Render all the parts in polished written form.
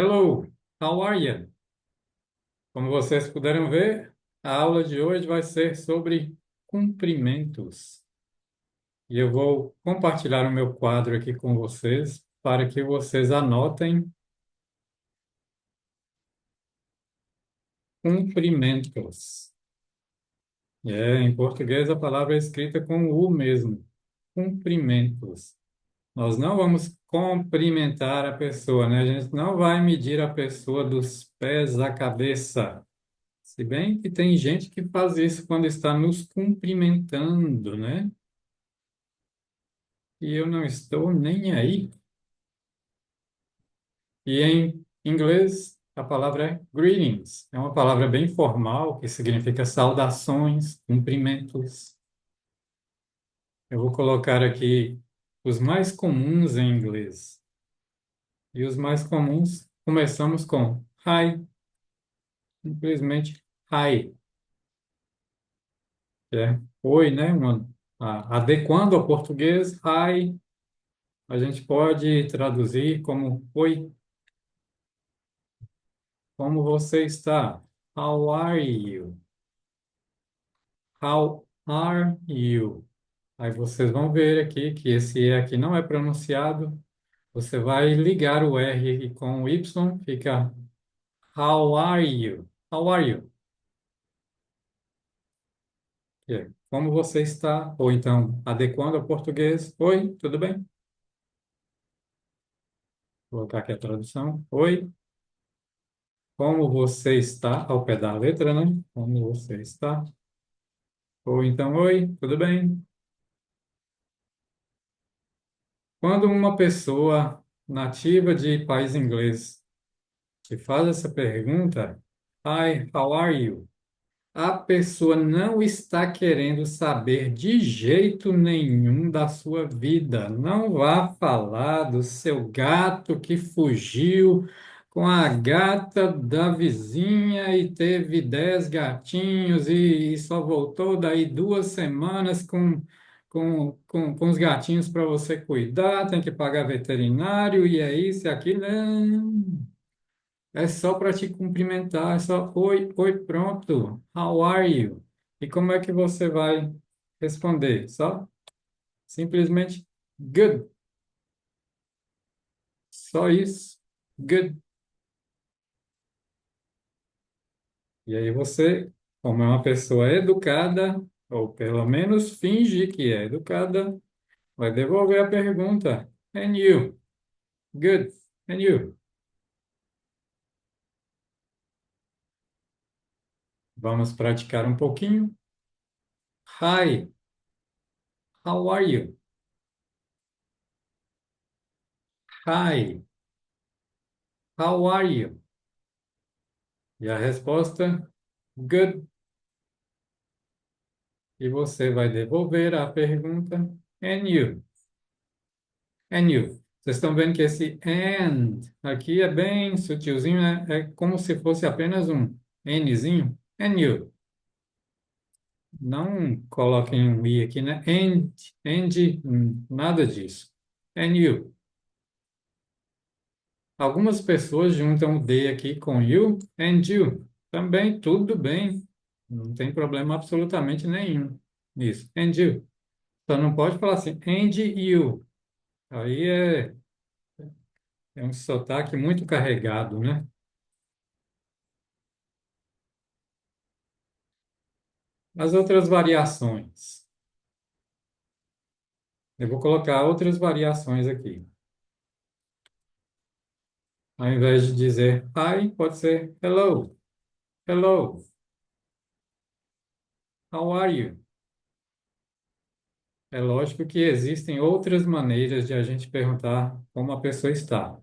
Hello, how are you? Como vocês puderam ver, a aula de hoje vai ser sobre cumprimentos. E eu vou compartilhar o meu quadro aqui com vocês para que vocês anotem cumprimentos. Em português a palavra é escrita com U mesmo. Cumprimentos. Nós não vamos cumprimentar a pessoa, né? A gente não vai medir a pessoa dos pés à cabeça. Se bem que tem gente que faz isso quando está nos cumprimentando, né? E eu não estou nem aí. E em inglês, a palavra é greetings. É uma palavra bem formal que significa saudações, cumprimentos. Eu vou colocar aqui os mais comuns em inglês. E os mais comuns, começamos com hi, simplesmente hi, que é oi, né? Adequando ao português, hi. A gente pode traduzir como: oi, como você está? How are you? How are you? Aí vocês vão ver aqui que esse E aqui não é pronunciado. Você vai ligar o R com o Y, fica how are you? How are you? Que é, como você está? Ou então, adequando ao português, oi, tudo bem? Vou colocar aqui a tradução. Oi, como você está? Ao pé da letra, né? Como você está? Ou então, oi, tudo bem? Quando uma pessoa nativa de país inglês te faz essa pergunta, Hi, how are you? A pessoa não está querendo saber de jeito nenhum da sua vida. Não vá falar do seu gato que fugiu com a gata da vizinha e teve 10 gatinhos e só voltou daí 2 semanas com os gatinhos para você cuidar, tem que pagar veterinário e é isso e aquilo. Não. É só para te cumprimentar, é só oi, oi, pronto. How are you? E como é que você vai responder? Só simplesmente good. Só isso. Good. E aí você, como é uma pessoa educada, ou pelo menos finge que é educada, vai devolver a pergunta. And you? Good. And you? Vamos praticar um pouquinho. Hi, how are you? Hi, how are you? E a resposta, good. E você vai devolver a pergunta, and you? And you? Vocês estão vendo que esse and aqui é bem sutilzinho, né? É como se fosse apenas um nzinho. And you? Não coloquem um i aqui, né? Nada disso. And you? Algumas pessoas juntam o D aqui com you and you. Também tudo bem. Não tem problema absolutamente nenhum nisso. And you? Só não pode falar assim, and you. Aí é um sotaque muito carregado, né? As outras variações. Eu vou colocar outras variações aqui. Ao invés de dizer hi, pode ser hello. Hello. How are you? É lógico que existem outras maneiras de a gente perguntar como a pessoa está.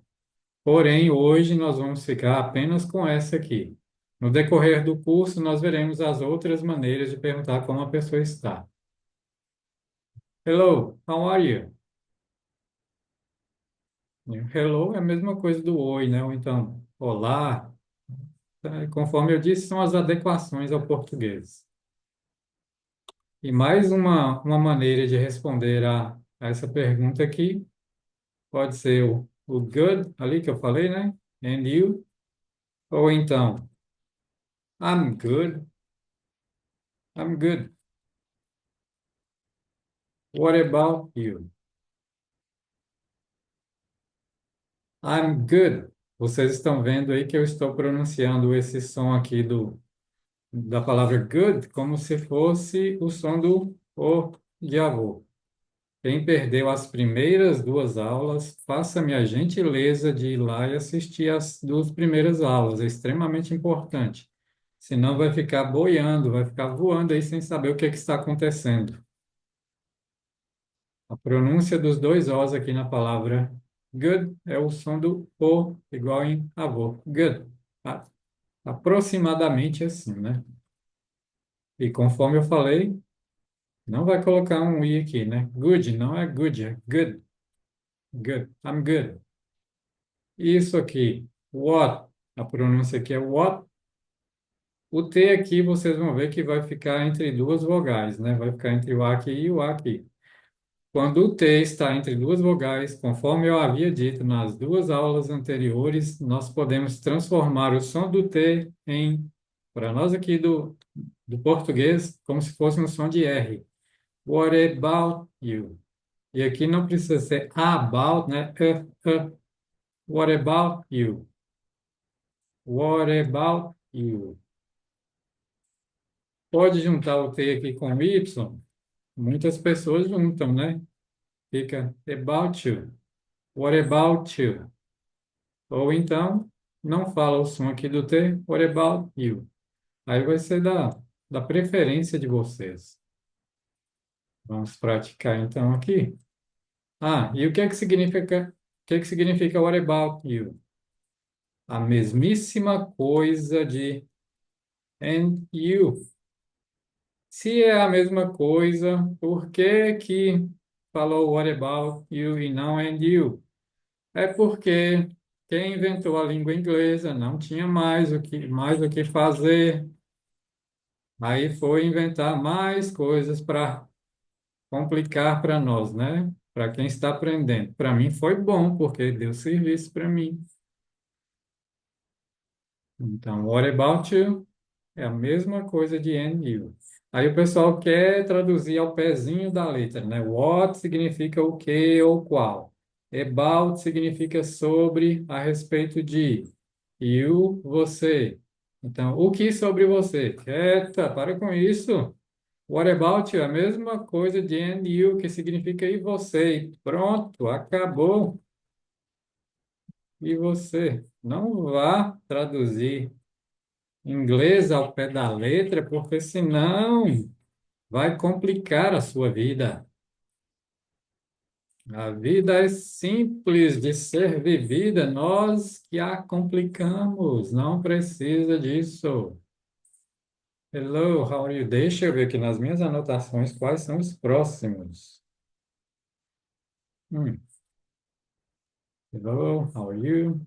Porém, hoje nós vamos ficar apenas com essa aqui. No decorrer do curso, nós veremos as outras maneiras de perguntar como a pessoa está. Hello, how are you? Hello é a mesma coisa do oi, né? Ou então, olá. Conforme eu disse, são as adequações ao português. E mais uma maneira de responder a essa pergunta aqui pode ser o good, ali que eu falei, né? And you? Ou então, I'm good. I'm good. What about you? I'm good. Vocês estão vendo aí que eu estou pronunciando esse som aqui da palavra good como se fosse o som do O de avô. Quem perdeu as primeiras duas aulas, faça-me a gentileza de ir lá e assistir as duas primeiras aulas. É extremamente importante. Senão vai ficar boiando, vai ficar voando aí sem saber o que é que está acontecendo. A pronúncia dos dois Os aqui na palavra good é o som do O, igual em avô. Good. A- Aproximadamente assim, né? E conforme eu falei, não vai colocar um I aqui, né? Good, não é good, é good. Good. I'm good. Isso aqui, what, a pronúncia aqui é what. O T aqui vocês vão ver que vai ficar entre duas vogais, né? Vai ficar entre o A aqui e o A aqui. Quando o T está entre duas vogais, conforme eu havia dito nas duas aulas anteriores, nós podemos transformar o som do T em, para nós aqui do português, como se fosse um som de R. What about you? E aqui não precisa ser about, né? What about you? What about you? Pode juntar o T aqui com o Y? Muitas pessoas juntam, né? Fica about you. What about you? Ou então, não fala o som aqui do T. What about you? Aí vai ser da preferência de vocês. Vamos praticar então aqui. Ah, e o que é que significa, o que é que significa what about you? A mesmíssima coisa de and you. Se é a mesma coisa, por que que falou what about you e não and you? É porque quem inventou a língua inglesa não tinha mais o que fazer. Aí foi inventar mais coisas para complicar para nós, né? Para quem está aprendendo. Para mim foi bom, porque deu serviço para mim. Então, what about you? É a mesma coisa de and you. Aí o pessoal quer traduzir ao pezinho da letra, né? What significa o que ou qual. About significa sobre, a respeito de. You, você. Então, o que sobre você? Quieta, para com isso. What about you? A mesma coisa de and you, que significa e você. E pronto, acabou. E você. Não vá traduzir inglês ao pé da letra, porque senão vai complicar a sua vida. A vida é simples de ser vivida, nós que a complicamos, não precisa disso. Hello, how are you? Deixa eu ver aqui nas minhas anotações quais são os próximos. Hmm. Hello, how are you?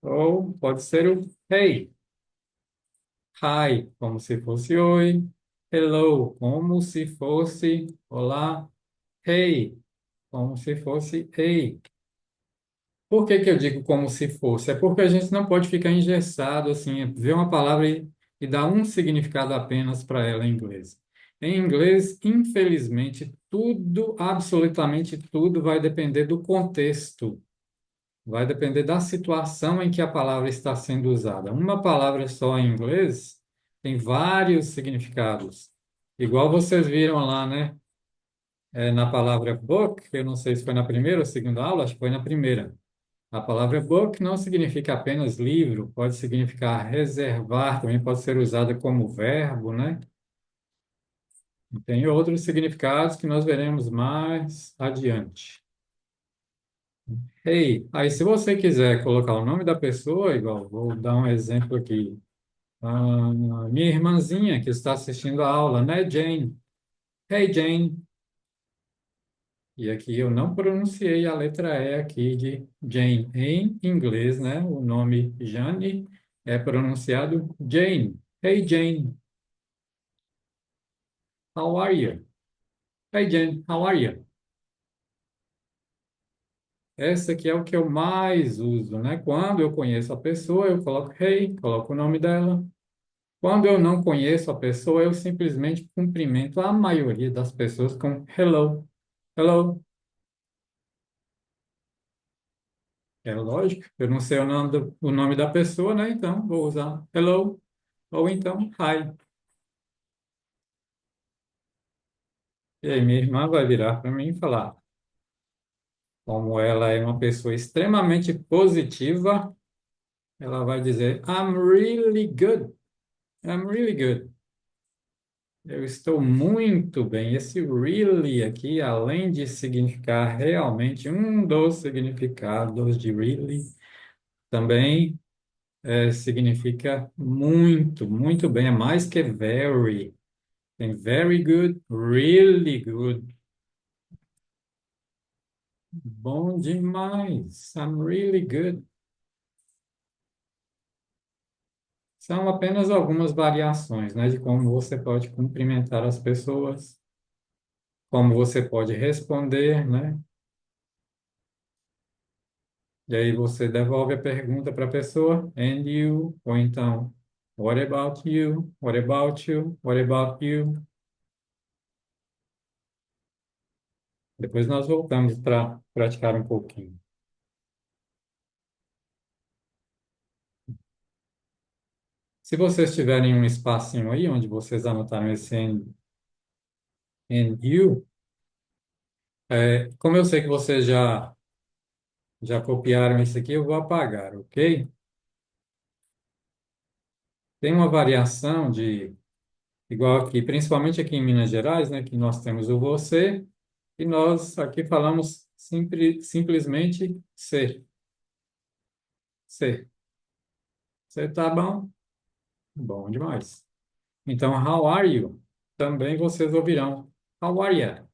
Ou pode ser o hey, hi, como se fosse oi. Hello, como se fosse olá. Hey, como se fosse ei. Por que que eu digo como se fosse? É porque a gente não pode ficar engessado assim, ver uma palavra e dar um significado apenas para ela em inglês. Em inglês, infelizmente, tudo, absolutamente tudo, vai depender do contexto, vai depender da situação em que a palavra está sendo usada. Uma palavra só em inglês tem vários significados. Igual vocês viram lá, né? Na palavra book, eu não sei se foi na primeira ou segunda aula, acho que foi na primeira. A palavra book não significa apenas livro, pode significar reservar, também pode ser usada como verbo, né? E tem outros significados que nós veremos mais adiante. Hey, aí se você quiser colocar o nome da pessoa, igual, vou dar um exemplo aqui. Ah, minha irmãzinha que está assistindo a aula, né, Jane? Hey, Jane. E aqui eu não pronunciei a letra E aqui de Jane. Em inglês, né? O nome Jane é pronunciado Jane. Hey, Jane, how are you? Hey, Jane, how are you? Essa aqui é o que eu mais uso, né? Quando eu conheço a pessoa, eu coloco hey, coloco o nome dela. Quando eu não conheço a pessoa, eu simplesmente cumprimento a maioria das pessoas com hello. Hello. É lógico, eu não sei o nome da pessoa, né? Então, vou usar hello ou então hi. E aí, minha irmã vai virar para mim e falar, como ela é uma pessoa extremamente positiva, ela vai dizer, I'm really good. I'm really good. Eu estou muito bem. Esse really aqui, além de significar realmente um dos significados de really, também significa muito, muito bem. É mais que very. Tem very good, really good. Bom demais. I'm really good. São apenas algumas variações, né, de como você pode cumprimentar as pessoas, como você pode responder, né? E aí você devolve a pergunta para a pessoa, and you, ou então, what about you? What about you? What about you? Depois nós voltamos para praticar um pouquinho. Se vocês tiverem um espacinho aí onde vocês anotaram esse and you, como eu sei que vocês já copiaram isso aqui, eu vou apagar, ok? Tem uma variação de, igual aqui, principalmente aqui em Minas Gerais, né, que nós temos o você, e nós aqui falamos simplesmente ser. Ser. Ser tá bom? Bom demais. Então, how are you? Também vocês ouvirão. How are you?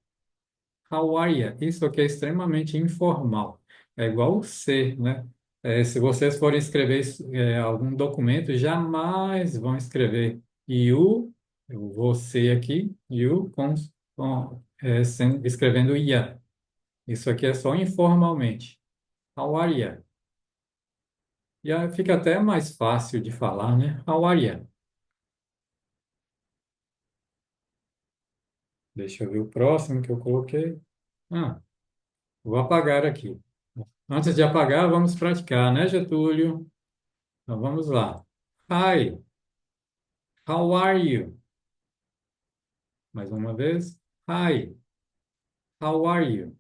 How are you? Isso aqui é extremamente informal. É igual o ser, né? Se vocês forem escrever algum documento, jamais vão escrever you, você aqui, you, escrevendo ia. Isso aqui é só informalmente. How are you? E aí fica até mais fácil de falar, né? How are you? Deixa eu ver o próximo que eu coloquei. Ah, vou apagar aqui. Antes de apagar, vamos praticar, né, Getúlio? Então vamos lá. Hi, how are you? Mais uma vez. Hi, how are you?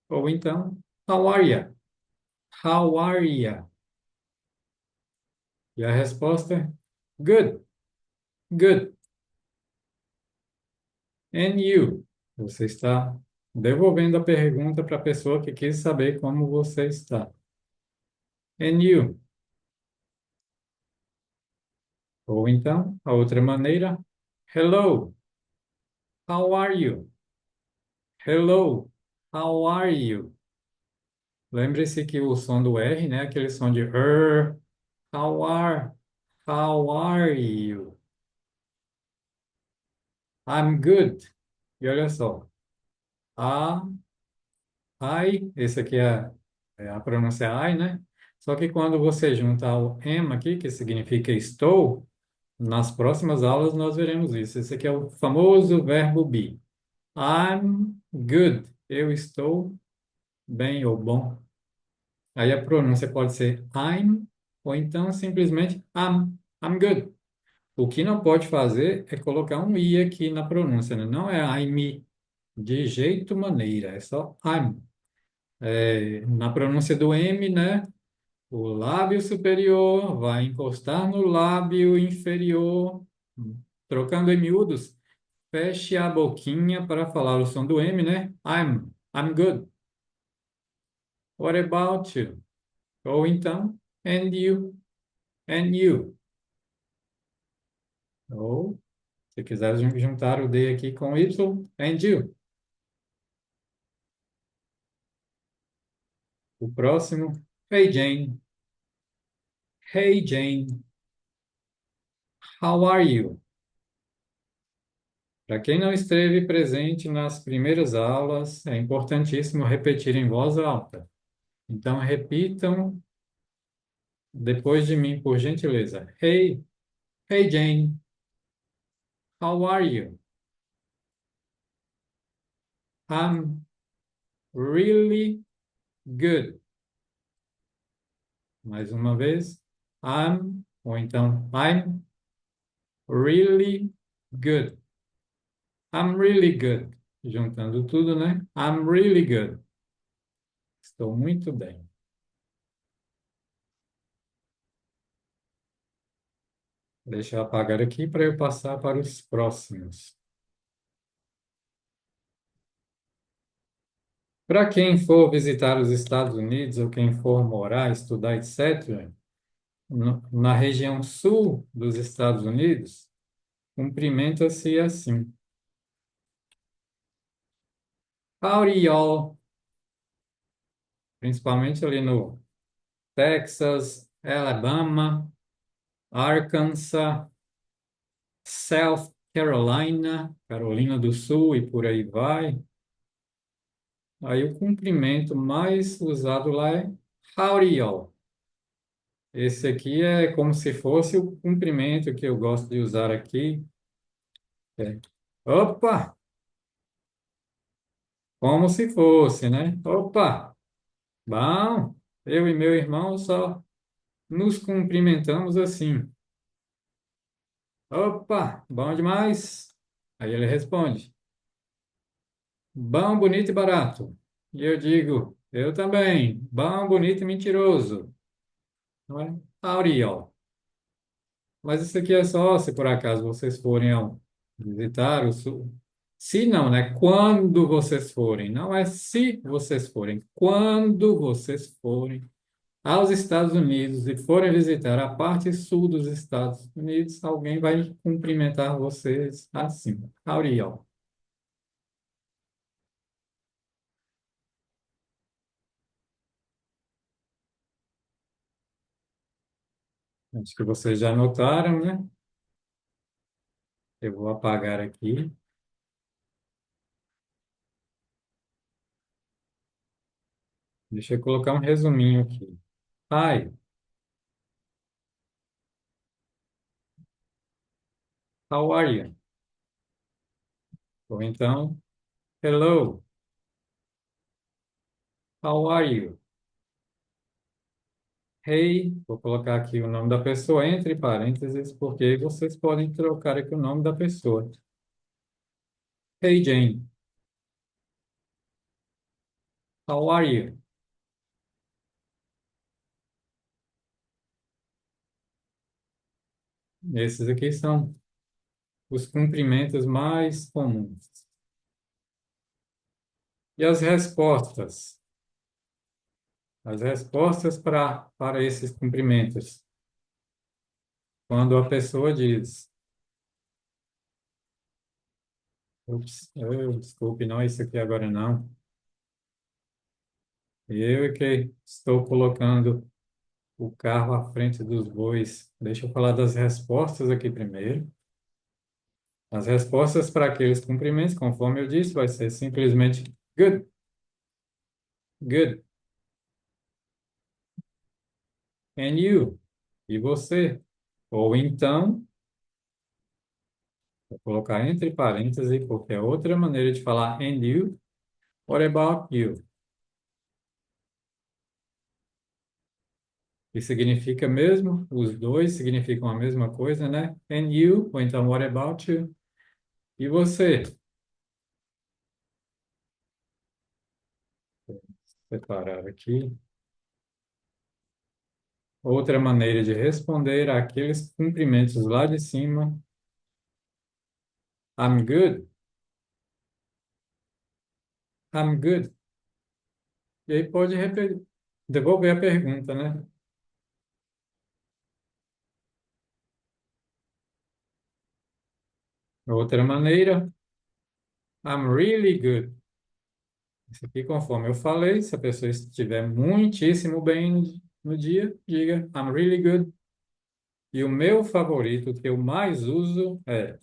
Ou então, how are you? How are you? E a resposta é good, good. And you? Você está devolvendo a pergunta para a pessoa que quis saber como você está. And you? Ou então, a outra maneira, hello, how are you? Hello, how are you? Lembre-se que o som do R, né, aquele som de how how are you? I'm good. E olha só, a, esse aqui é a pronúncia I, né? Só que quando você junta o am aqui, que significa estou, nas próximas aulas nós veremos isso. Esse aqui é o famoso verbo be. I'm good. Eu estou bem ou bom. Aí a pronúncia pode ser I'm ou então simplesmente I'm good. O que não pode fazer é colocar um i aqui na pronúncia, né? Não é I'm de jeito maneira, é só I'm. Na pronúncia do M, né? O lábio superior vai encostar no lábio inferior, trocando em miúdos. Feche a boquinha para falar o som do M, né? I'm good. What about you? Ou então, and you, and you. Ou, se quiser juntar o D aqui com Y, and you. O próximo, hey Jane, hey Jane, how are you? Para quem não esteve presente nas primeiras aulas, é importantíssimo repetir em voz alta. Então, repitam depois de mim, por gentileza. Hey, hey Jane, how are you? I'm really good. Mais uma vez. Ou então, I'm really good. I'm really good. Juntando tudo, né? I'm really good. Estou muito bem. Deixa eu apagar aqui para eu passar para os próximos. Para quem for visitar os Estados Unidos ou quem for morar, estudar, etc., na região sul dos Estados Unidos, cumprimenta-se assim. Howdy, y'all. Principalmente ali no Texas, Alabama, Arkansas, South Carolina, Carolina do Sul e por aí vai. Aí o cumprimento mais usado lá é Howdy, y'all. Esse aqui é como se fosse o cumprimento que eu gosto de usar aqui. É, opa! Como se fosse, né? Opa! Bom, eu e meu irmão só nos cumprimentamos assim. Opa! Bom demais! Aí ele responde: bom, bonito e barato. E eu digo: eu também. Bom, bonito e mentiroso. Não é? Howdy, y'all. Mas isso aqui é só se por acaso vocês forem ao visitar o sul. Se não, né? Quando vocês forem. Não é se vocês forem. Quando vocês forem aos Estados Unidos e forem visitar a parte sul dos Estados Unidos, alguém vai cumprimentar vocês assim. Howdy, y'all. Acho que vocês já notaram, né? Eu vou apagar aqui. Deixa eu colocar um resuminho aqui. Hi, how are you? Ou então, hello, how are you? Hey, vou colocar aqui o nome da pessoa entre parênteses, porque vocês podem trocar aqui o nome da pessoa. Hey, Jane, how are you? Esses aqui são os cumprimentos mais comuns. E as respostas? As respostas para esses cumprimentos. Quando a pessoa diz, ups, desculpe, não, isso aqui agora não. Eu é que estou colocando o carro à frente dos bois. Deixa eu falar das respostas aqui primeiro. As respostas para aqueles cumprimentos, conforme eu disse, vai ser simplesmente good, good, and you, e você. Ou então, vou colocar entre parênteses, porque é outra maneira de falar and you, what about you? Que significa mesmo, os dois significam a mesma coisa, né? And you, ou então what about you? E você? Vou separar aqui. Outra maneira de responder àqueles cumprimentos lá de cima, I'm good, I'm good. E aí pode devolver a pergunta, né? Outra maneira, I'm really good. Isso aqui, conforme eu falei, se a pessoa estiver muitíssimo bem no dia, diga I'm really good. E o meu favorito, que eu mais uso, é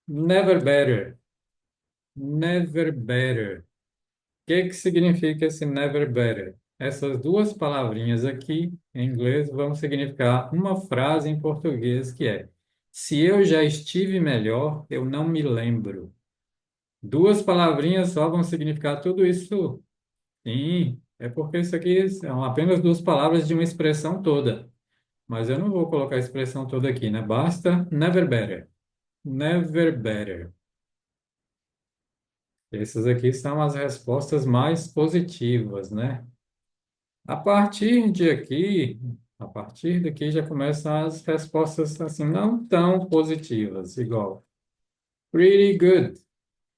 never better. Never better. Que significa esse never better? Essas duas palavrinhas aqui em inglês vão significar uma frase em português que é: se eu já estive melhor, eu não me lembro. Duas palavrinhas só vão significar tudo isso. Sim, é porque isso aqui são apenas duas palavras de uma expressão toda. Mas eu não vou colocar a expressão toda aqui, né? Basta never better. Never better. Essas aqui são as respostas mais positivas, né? A partir de aqui, a partir daqui já começam as respostas assim não tão positivas, igual pretty good.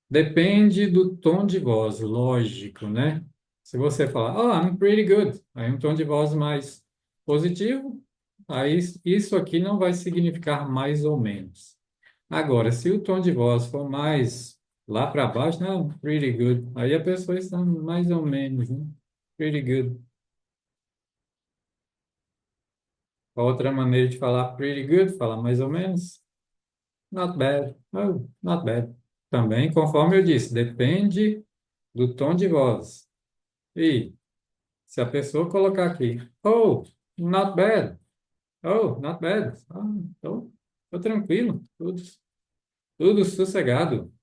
Depende do tom de voz, lógico, né? Se você falar, oh, I'm pretty good, aí um tom de voz mais positivo, aí isso aqui não vai significar mais ou menos. Agora, se o tom de voz for mais lá para baixo, não, pretty good, aí a pessoa está mais ou menos, né? Pretty good. Outra maneira de falar pretty good, falar mais ou menos, not bad, oh, not bad. Também, conforme eu disse, depende do tom de voz. E se a pessoa colocar aqui, oh, not bad, oh, not bad, então, tô tranquilo, tudo sossegado.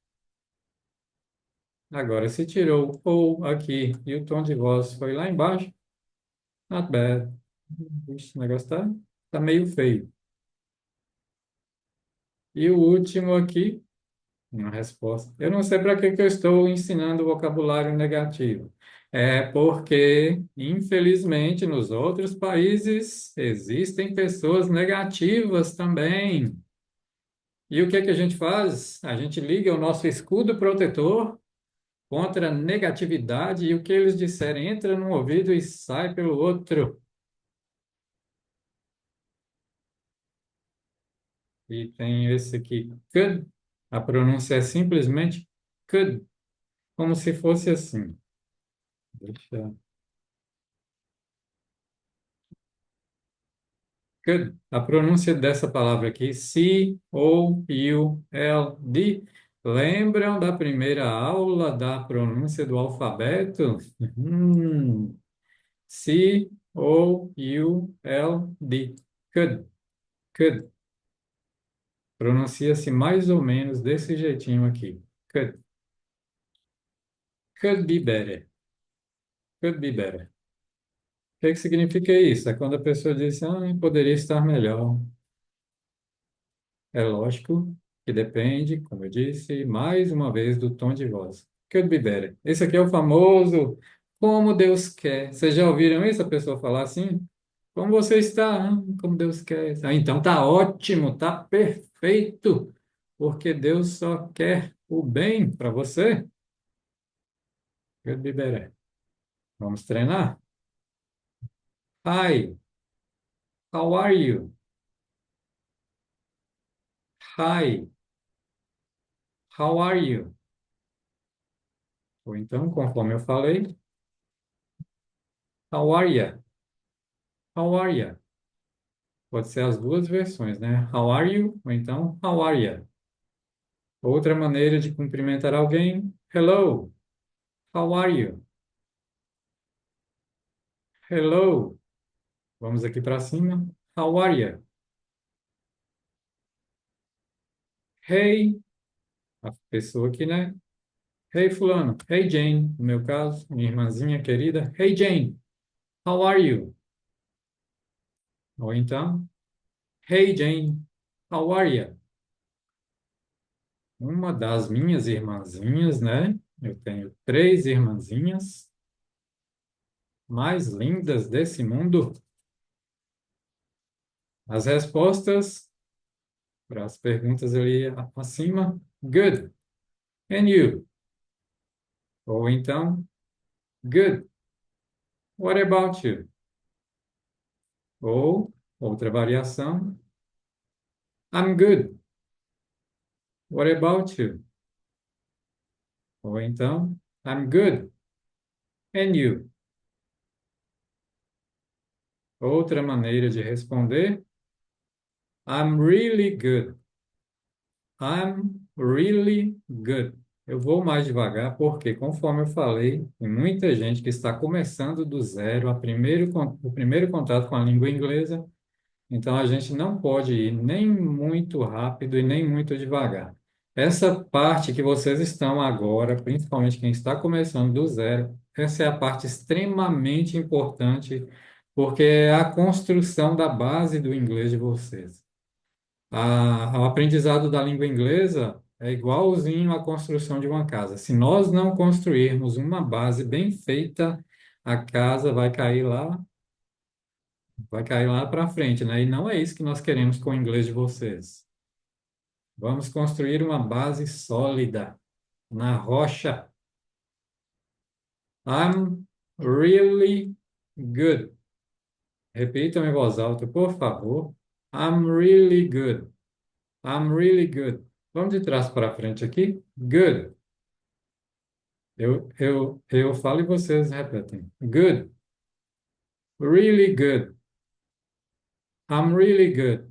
Agora, se tirou o aqui e o tom de voz foi lá embaixo, not bad. Ixi, o negócio tá meio feio. E o último aqui, uma resposta. Eu não sei para que eu estou ensinando vocabulário negativo. É porque, infelizmente, nos outros países existem pessoas negativas também. E o que é que a gente faz? A gente liga o nosso escudo protetor contra a negatividade e o que eles disserem entra num ouvido e sai pelo outro. E tem esse aqui, could. A pronúncia é simplesmente could, como se fosse assim. Deixa. Good. A pronúncia dessa palavra aqui, C-O-U-L-D, lembram da primeira aula da pronúncia do alfabeto? C-O-U-L-D. Could. Could. Pronuncia-se mais ou menos desse jeitinho aqui. Could. Could be better. Could be better. O que significa isso? É quando a pessoa diz, poderia estar melhor. É lógico que depende, como eu disse, mais uma vez do tom de voz. Could be better. Esse aqui é o famoso como Deus quer. Vocês já ouviram isso? A pessoa falar assim? Como você está? Como Deus quer. Então tá ótimo, tá perfeito, porque Deus só quer o bem para você. Could be better. Vamos treinar? Hi, how are you? Hi, how are you? Ou então, conforme eu falei, how are you? How are you? Pode ser as duas versões, né? How are you? Ou então, how are you? Outra maneira de cumprimentar alguém, hello, how are you? Hello, vamos aqui para cima, how are you? Hey, a pessoa aqui, né? Hey, fulano, hey, Jane, no meu caso, minha irmãzinha querida, hey, Jane, how are you? Ou então, hey, Jane, how are you? Uma das minhas irmãzinhas, né? Eu tenho três irmãzinhas mais lindas desse mundo. As respostas para as perguntas ali acima, good. And you? Ou então, good. What about you? Ou, outra variação, I'm good. What about you? Ou então, I'm good. And you? Outra maneira de responder, I'm really good. I'm really good. Eu vou mais devagar porque, conforme eu falei, tem muita gente que está começando do zero, o primeiro contato com a língua inglesa, então a gente não pode ir nem muito rápido e nem muito devagar. Essa parte que vocês estão agora, principalmente quem está começando do zero, essa é a parte extremamente importante, porque é a construção da base do inglês de vocês. O aprendizado da língua inglesa é igualzinho à construção de uma casa. Se nós não construirmos uma base bem feita, a casa vai cair lá para frente, né? E não é isso que nós queremos com o inglês de vocês. Vamos construir uma base sólida na rocha. I'm really good. Repitam em voz alta, por favor. I'm really good. I'm really good. Vamos de trás para frente aqui. Good. Eu falo e vocês repetem. Good. Really good. I'm really good.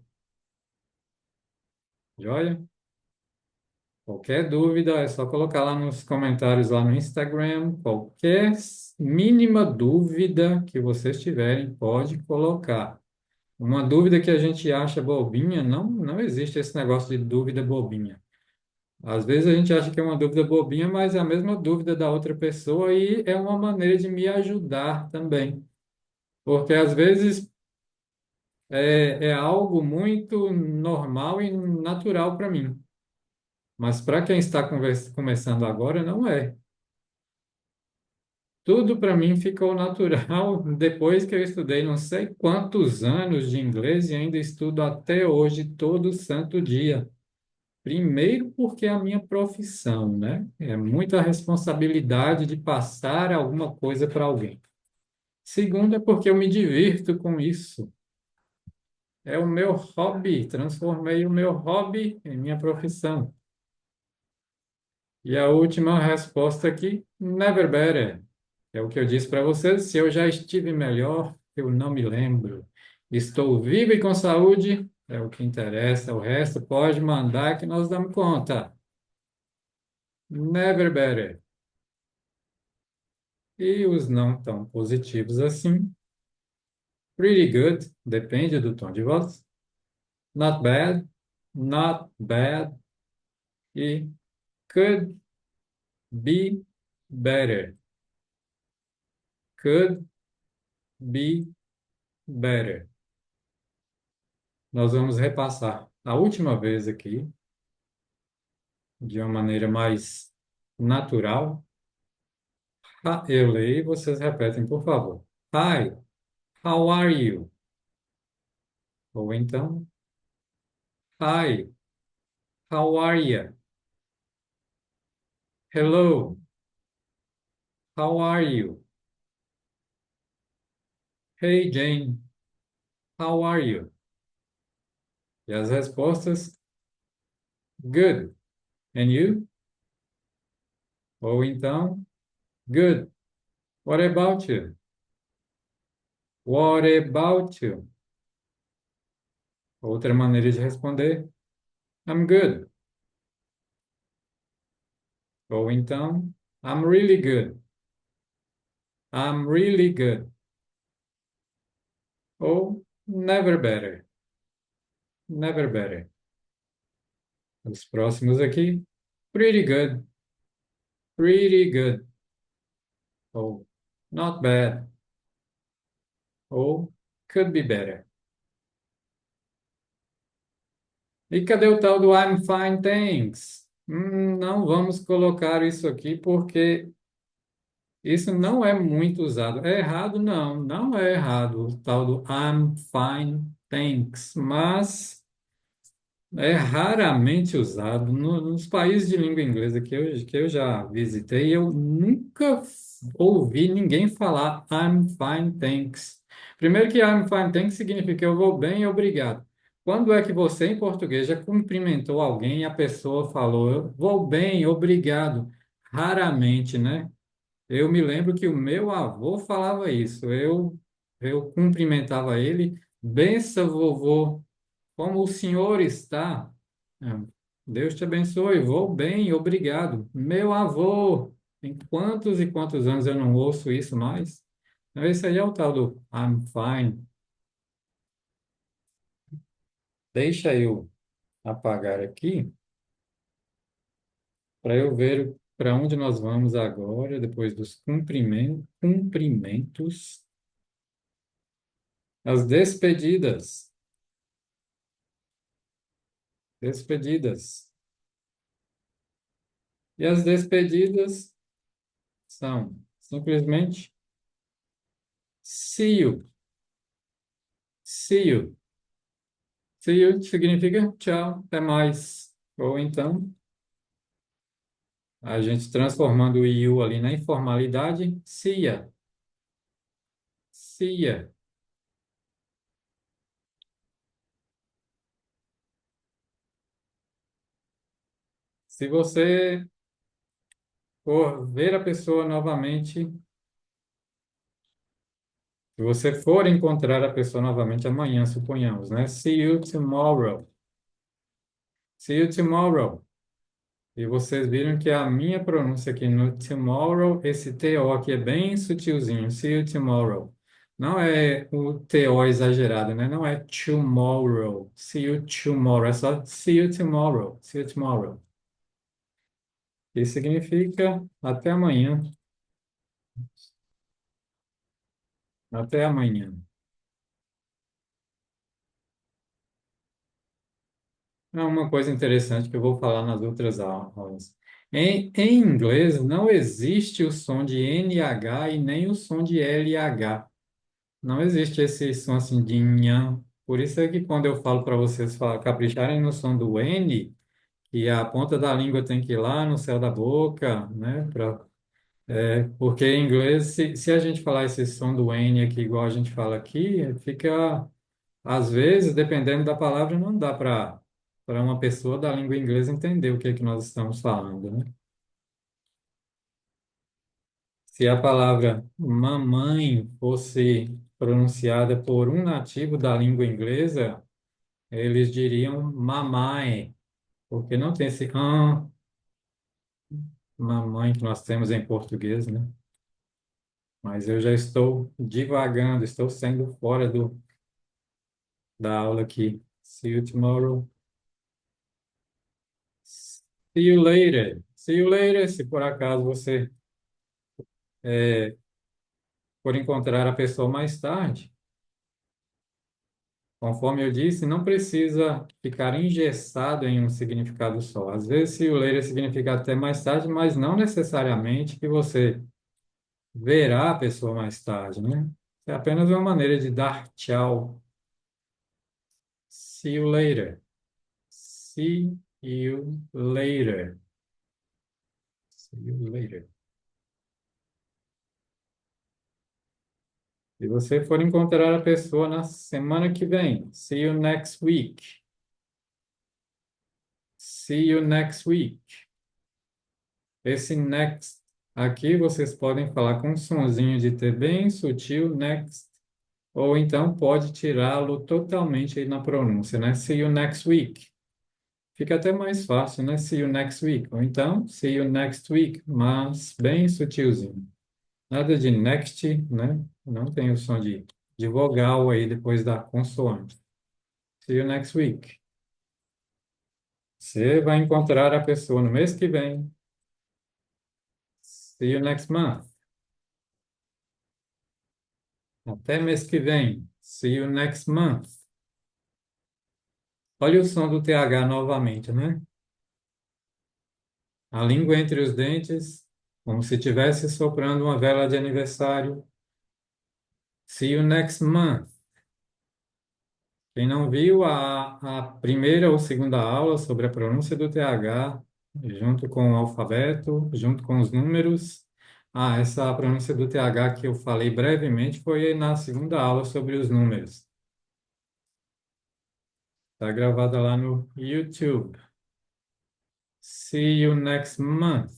Joia? Qualquer dúvida é só colocar lá nos comentários lá no Instagram. Qualquer mínima dúvida que vocês tiverem, pode colocar. Uma dúvida que a gente acha bobinha, não existe esse negócio de dúvida bobinha. Às vezes a gente acha que é uma dúvida bobinha, mas é a mesma dúvida da outra pessoa e é uma maneira de me ajudar também. Porque às vezes é algo muito normal e natural para mim. Mas para quem está começando agora, não é. Tudo para mim ficou natural depois que eu estudei não sei quantos anos de inglês e ainda estudo até hoje, todo santo dia. Primeiro, porque é a minha profissão, né? É muita responsabilidade de passar alguma coisa para alguém. Segundo, é porque eu me divirto com isso. É o meu hobby. Transformei o meu hobby em minha profissão. E a última resposta aqui, never better. É o que eu disse para vocês. Se eu já estive melhor, eu não me lembro. Estou vivo e com saúde, é o que interessa. O resto pode mandar que nós damos conta. Never better. E os não tão positivos assim. Pretty good, depende do tom de voz. Not bad, not bad. E could be better. Could be better. Nós vamos repassar a última vez aqui, de uma maneira mais natural. Eu leio e vocês repetem, por favor. Hi, how are you? Ou então, hi, how are you? Hello, how are you? Hey, Jane, how are you? E as respostas, good. And you? Ou então, good. What about you? What about you? Outra maneira de responder, I'm good. Ou então, I'm really good. I'm really good. Ou never better. Never better. Os próximos aqui, pretty good. Pretty good. Ou not bad. Ou could be better. E cadê o tal do I'm fine, thanks? Não vamos colocar isso aqui porque isso não é muito usado. É errado? Não é errado o tal do I'm fine, thanks. Mas é raramente usado. Nos países de língua inglesa que eu já visitei, eu nunca ouvi ninguém falar I'm fine, thanks. Primeiro que I'm fine, thanks significa eu vou bem, obrigado. Quando é que você, em português, já cumprimentou alguém e a pessoa falou eu vou bem, obrigado? Raramente, né? Eu me lembro que o meu avô falava isso. Eu cumprimentava ele, benção, vovô. Como o senhor está? É, Deus te abençoe. Vou bem, obrigado. Meu avô. Em quantos e quantos anos eu não ouço isso mais? Então, esse aí é o tal do I'm fine. Deixa eu apagar aqui para eu ver para onde nós vamos agora, depois dos cumprimentos, as despedidas. Despedidas. E as despedidas são simplesmente see you. See you. See you significa tchau, até mais. Ou então, a gente transformando o you ali na informalidade, see ya. See ya. Se você for ver a pessoa novamente, se você for encontrar a pessoa novamente amanhã, suponhamos, né? See you tomorrow. See you tomorrow. E vocês viram que a minha pronúncia aqui no tomorrow, esse TO aqui é bem sutilzinho. See you tomorrow. Não é o TO exagerado, né? Não é tomorrow. See you tomorrow. É só see you tomorrow. See you tomorrow. Isso significa até amanhã. Até amanhã. É uma coisa interessante que eu vou falar nas outras aulas. Em inglês, não existe o som de NH e nem o som de LH. Não existe esse som assim de nhan. Por isso é que quando eu falo para vocês capricharem no som do N, que a ponta da língua tem que ir lá no céu da boca, né? Porque em inglês, se a gente falar esse som do N aqui, igual a gente fala aqui, fica, às vezes, dependendo da palavra, não dá para uma pessoa da língua inglesa entender o que é que nós estamos falando, né? Se a palavra mamãe fosse pronunciada por um nativo da língua inglesa, eles diriam mamãe, porque não tem esse mamãe que nós temos em português, né? Mas eu já estou divagando, estou saindo fora da aula aqui. See you tomorrow. See you later. See you later, se por acaso você for encontrar a pessoa mais tarde. Conforme eu disse, não precisa ficar engessado em um significado só. Às vezes, see you later significa até mais tarde, mas não necessariamente que você verá a pessoa mais tarde, né? É apenas uma maneira de dar tchau. See you later. See you later. See you later. Se você for encontrar a pessoa na semana que vem, see you next week. See you next week. Esse next aqui vocês podem falar com um sonzinho de T bem sutil, next, ou então pode tirá-lo totalmente aí na pronúncia, né? See you next week. Fica até mais fácil, né? See you next week. Ou então, see you next week, mas bem sutilzinho. Nada de next, né? Não tem o som de vogal aí depois da consoante. See you next week. Você vai encontrar a pessoa no mês que vem. See you next month. Até mês que vem. See you next month. Olha o som do TH novamente, né? A língua entre os dentes, como se estivesse soprando uma vela de aniversário. See you next month. Quem não viu a primeira ou segunda aula sobre a pronúncia do TH, junto com o alfabeto, junto com os números. Essa pronúncia do TH que eu falei brevemente foi na segunda aula sobre os números. Está gravada lá no YouTube. See you next month.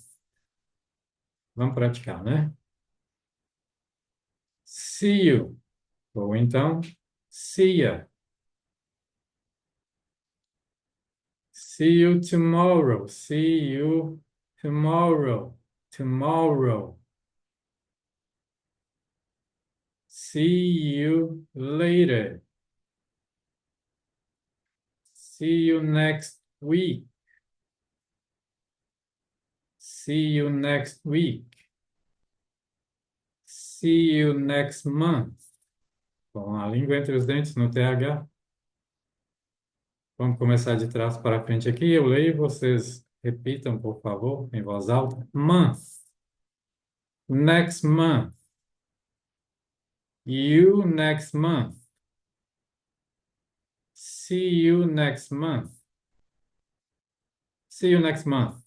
Vamos praticar, né? See you. Ou então, see ya. See you tomorrow. See you tomorrow. Tomorrow. See you later. See you next week. See you next week. See you next month. Com a língua entre os dentes no TH. Vamos começar de trás para frente aqui. Eu leio e vocês repitam, por favor, em voz alta. Month. Next month. You next month. See you next month. See you next month.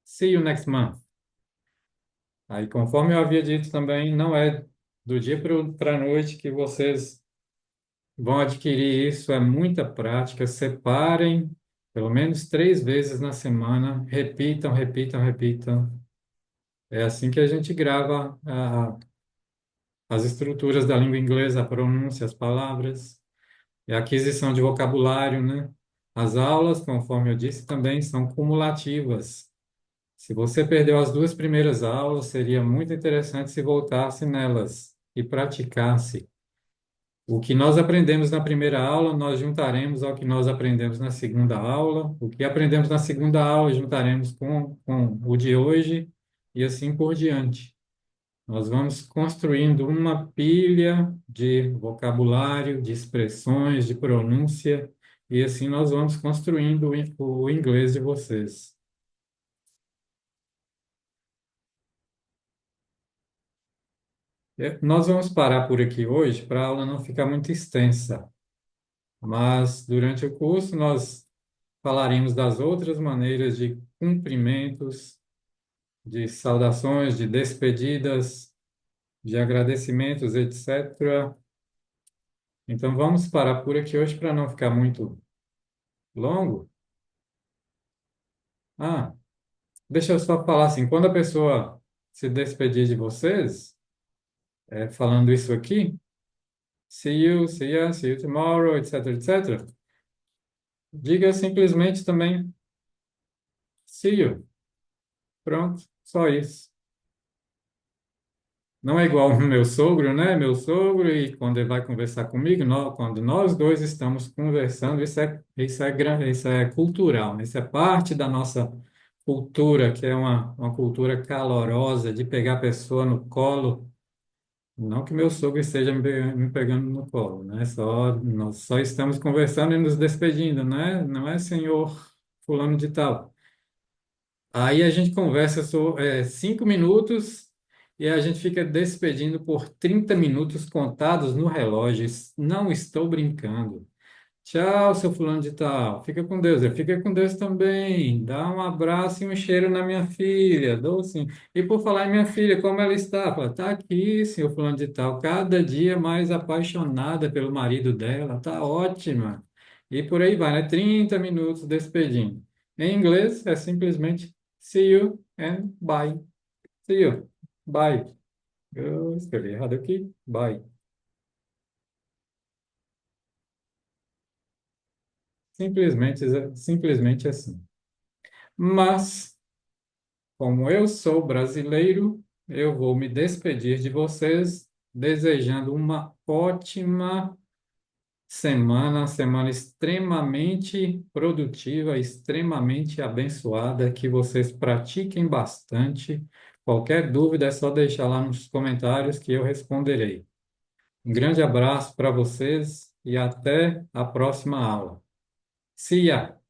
See you next month. Aí, conforme eu havia dito também, não é do dia para a noite que vocês vão adquirir isso, é muita prática. Separem pelo menos 3 vezes na semana, repitam, repitam, repitam. É assim que a gente grava as estruturas da língua inglesa, a pronúncia, as palavras, e a aquisição de vocabulário, né? As aulas, conforme eu disse, também são cumulativas. Se você perdeu as 2 primeiras aulas, seria muito interessante se voltasse nelas e praticasse. O que nós aprendemos na primeira aula, nós juntaremos ao que nós aprendemos na segunda aula. O que aprendemos na segunda aula, juntaremos com o de hoje e assim por diante. Nós vamos construindo uma pilha de vocabulário, de expressões, de pronúncia, e assim nós vamos construindo o inglês de vocês. Nós vamos parar por aqui hoje para a aula não ficar muito extensa, mas durante o curso nós falaremos das outras maneiras de cumprimentos, de saudações, de despedidas, de agradecimentos, etc. Então vamos parar por aqui hoje para não ficar muito longo. Ah, deixa eu só falar assim, quando a pessoa se despedir de vocês, falando isso aqui, see you tomorrow, etc, etc. Diga simplesmente também see you. Pronto, só isso. Não é igual o meu sogro, né? Meu sogro, e quando ele vai conversar comigo, quando nós dois estamos conversando, isso é cultural, né? Isso é parte da nossa cultura, que é uma cultura calorosa, de pegar a pessoa no colo. Não que meu sogro esteja me pegando no colo, né? Nós só estamos conversando e nos despedindo, né? Não é senhor fulano de tal. Aí a gente conversa 5 minutos e a gente fica despedindo por 30 minutos contados no relógio. Não estou brincando. Tchau, seu fulano de tal. Fica com Deus. Fica com Deus também. Dá um abraço e um cheiro na minha filha. Dou sim. E por falar em minha filha, como ela está? Fala, tá aqui, seu fulano de tal. Cada dia mais apaixonada pelo marido dela. Tá ótima. E por aí vai, né? 30 minutos despedindo. Em inglês é simplesmente see you and bye. See you. Bye. Eu escrevi errado aqui. Bye. Simplesmente assim. Mas, como eu sou brasileiro, eu vou me despedir de vocês, desejando uma ótima semana extremamente produtiva, extremamente abençoada, que vocês pratiquem bastante. Qualquer dúvida é só deixar lá nos comentários que eu responderei. Um grande abraço para vocês e até a próxima aula. See ya!